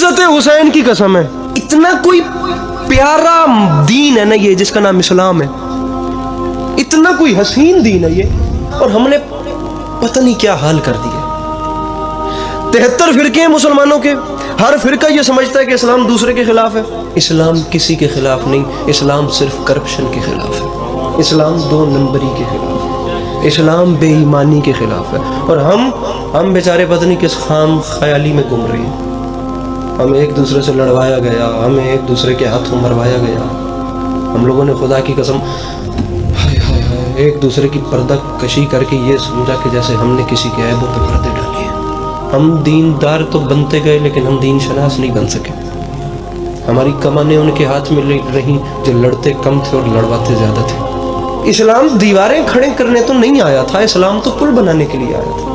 इज्जत हुसैन की कसम है, इतना कोई प्यारा दीन है ना ये जिसका नाम इस्लाम है, इतना कोई हसीन दीन है ये, और हमने पता नहीं क्या हाल कर दिया। 73 फिरके हैं मुसलमानों के, हर फिरका ये समझता है कि इस्लाम दूसरे के खिलाफ है। इस्लाम किसी के खिलाफ नहीं, इस्लाम सिर्फ करप्शन के खिलाफ है, इस्लाम 2 नंबरी के खिलाफ है, इस्लाम बेईमानी के खिलाफ है। और हम बेचारे पता नहीं किस खाम ख्याली में घूम रहे हैं। हमें एक दूसरे से लड़वाया गया, हमें एक दूसरे के हाथों मरवाया गया। हम लोगों ने खुदा की कसम एक दूसरे की पर्दा कशी करके ये समझा कि जैसे हमने किसी के ऐबों पे पर्दे डाले हैं। हम दीनदार तो बनते गए लेकिन हम दीन शनास नहीं बन सके। हमारी कमानें उनके हाथ में रहीं जो लड़ते कम थे और लड़वाते ज़्यादा थे। इस्लाम दीवारें खड़े करने तो नहीं आया था, इस्लाम तो पुल बनाने के लिए आया था।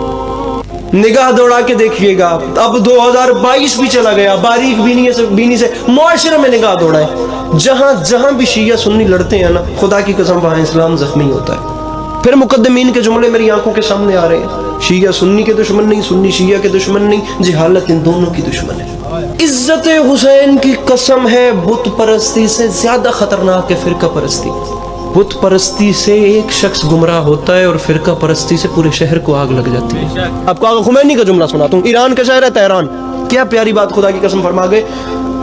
निगाह दौड़ा के देखिएगा, अब 2022 भी चला गया, बारीक बीनी से मुआशरे में निगाह दौड़ाएं, जहां भी शिया सुन्नी लड़ते हैं ना, खुदा की कसम वहां इस्लाम जख्मी होता है। फिर मुकद्दमीन के जुमले मेरी आंखों के सामने आ रहे हैं। शिया सुन्नी के दुश्मन नहीं, सुन्नी शिया के दुश्मन नहीं, जहालत इन दोनों की दुश्मन है। इज्जत हुसैन की कसम है, बुत परस्ती से ज्यादा खतरनाक है फिरका परस्ती। बुत परस्ती से एक शख्स गुमराह होता है और फिरका परस्ती से पूरे शहर को आग लग जाती है। आपको आगा खुमैनी का जुमला सुनाता हूँ। ईरान का शहर है तेहरान, क्या प्यारी बात खुदा की कसम फरमा गए।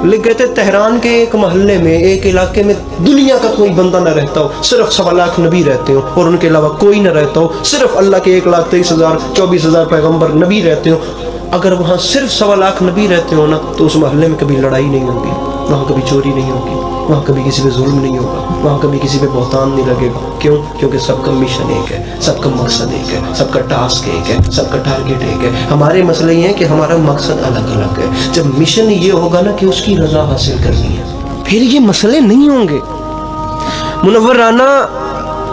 लिख गए थे तेहरान के एक मोहल्ले में, एक इलाके में दुनिया का कोई बंदा न रहता हो, सिर्फ 1.25 लाख नबी रहते हो और उनके अलावा कोई न रहता हो, सिर्फ अल्लाह के 1,23,000 24,000 पैगम्बर नबी रहते हो। अगर वहाँ सिर्फ 1.25 लाख नबी रहते हो ना, तो उस मोहल्ले में कभी लड़ाई नहीं होगी, वहाँ कभी चोरी नहीं होगी, वहाँ कभी किसी पे जुल्म नहीं होगा, वहाँ कभी किसी पे बहतान नहीं लगेगा। क्यों? क्योंकि सबका मिशन एक है, सबका मकसद एक है, सबका टास्क एक है, सबका टारगेट एक है। हमारे मसले ये है कि हमारा मकसद अलग अलग है। जब मिशन ये होगा ना कि उसकी रजा हासिल करनी है, फिर ये मसले नहीं होंगे। मुनव्वर राना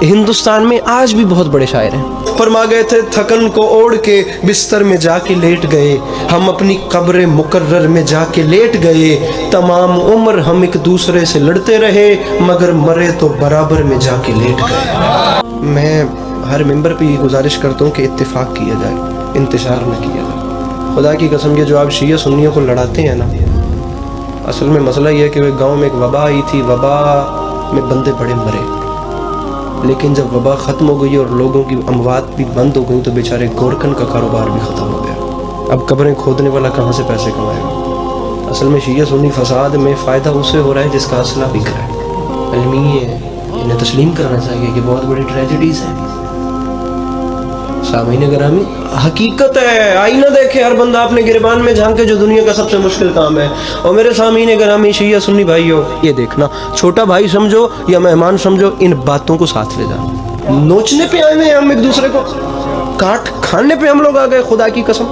हिंदुस्तान में आज भी बहुत बड़े शायर हैं। फरमा गए थे, थकन को ओढ़ के बिस्तर में जाके लेट गए, हम अपनी कब्र मुकर्रर में जाके लेट गए, तमाम उम्र हम एक दूसरे से लड़ते रहे, मगर मरे तो बराबर में जाके लेट गए। मैं हर मेंबर पे ये गुजारिश करता हूँ कि इत्तेफाक किया जाए, इंतशार न किया जाए। खुदा की कसम, ये जो आप शिया सुन्नियों को लड़ाते हैं ना, असल में मसला ये है कि गाँव में एक वबा आई थी, वबा में बंदे बड़े मरे, लेकिन जब वबा ख़त्म हो गई और लोगों की अमवात भी बंद हो गई तो बेचारे गोरखन का कारोबार भी ख़त्म हो गया। अब कब्रें खोदने वाला कहाँ से पैसे कमाएगा? असल में शिया सुन्नी फसाद में फ़ायदा उससे हो रहा है जिसका असला बिक रहा है। अलमी है, इन्हें तस्लीम करना चाहिए कि बहुत बड़ी ट्रेजेडीज़ हैं। सामीन गिरामी, हकीकत है, आईना देखे हर बंदा अपने गिरबान में झांके, जो दुनिया का सबसे मुश्किल काम है। और मेरे सामीन गिरामी शिया सुन्नी भाइयों, ये देखना, छोटा भाई समझो या मेहमान समझो, इन बातों को साथ ले जाओ। नोचने पे आए हैं हम एक दूसरे को, काट खाने पे हम लोग आ गए। खुदा की कसम,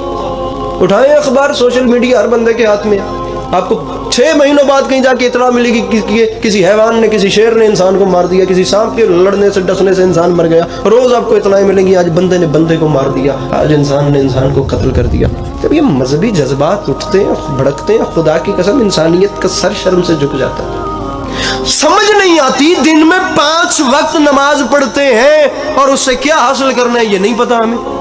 उठाएं अखबार, सोशल मीडिया हर बंदे के हाथ में। आपको 6 महीनों बाद कहीं जाके इतला मिलेगी कि किसी हैवान ने, किसी शेर ने इंसान को मार दिया, किसी सांप के लड़ने से डसने से इंसान मर गया। रोज आपको इतलाएं मिलेंगी, आज बंदे ने बंदे को मार दिया, आज इंसान ने इंसान को कत्ल कर दिया। जब ये मजहबी जज्बात उठते हैं, भड़कते हैं, खुदा की कसम इंसानियत का सर शर्म से झुक जाता है। समझ नहीं आती, दिन में 5 वक्त नमाज पढ़ते हैं और उससे क्या हासिल करना है ये नहीं पता हमें।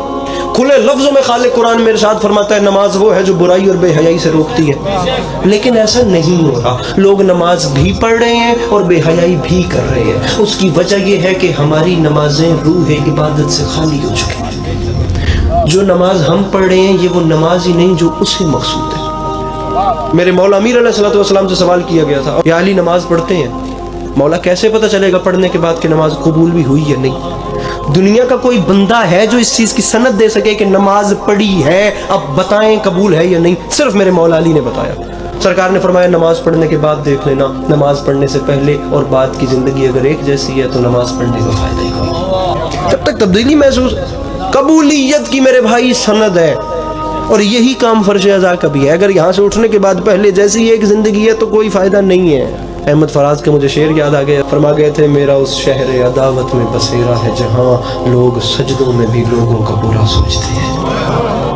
खुले लफ्जों में खालिक कुरान में इरशाद फरमाता है, नमाज वो है जो बुराई और बेहयाई से रोकती है। लेकिन ऐसा नहीं हो रहा, लोग नमाज भी पढ़ रहे हैं और बेहयाई भी कर रहे हैं। उसकी वजह यह है कि हमारी नमाजें रूह इबादत से खाली हो चुकी हैं। जो नमाज हम पढ़ रहे हैं ये वो नमाज ही नहीं जो उसे मकसूद है। मेरे मौला अमीर अलैहिस्सलाम से सवाल किया गया था, या अली नमाज पढ़ते हैं, मौला कैसे पता चलेगा पढ़ने के बाद कि नमाज कबूल भी हुई या नहीं? दुनिया का कोई बंदा है जो इस चीज़ की सनद दे सके कि नमाज पढ़ी है, अब बताएं कबूल है या नहीं? सिर्फ मेरे मौला अली ने बताया। सरकार ने फरमाया, नमाज पढ़ने के बाद देख लेना, नमाज पढ़ने से पहले और बाद की ज़िंदगी अगर एक जैसी है तो नमाज पढ़ने का फ़ायदा ही कोई। जब तक तब्दीली महसूस, कबूलियत की मेरे भाई सनद है, और यही काम फर्ज अज़ा का भी है। अगर यहाँ से उठने के बाद पहले जैसी एक ज़िंदगी है तो कोई फ़ायदा नहीं है। अहमद फराज के मुझे शेर याद आ गया, फरमा गए थे, मेरा उस शहर अदावत में बसेरा है जहाँ लोग सजदों में भी लोगों का बुरा सोचते हैं।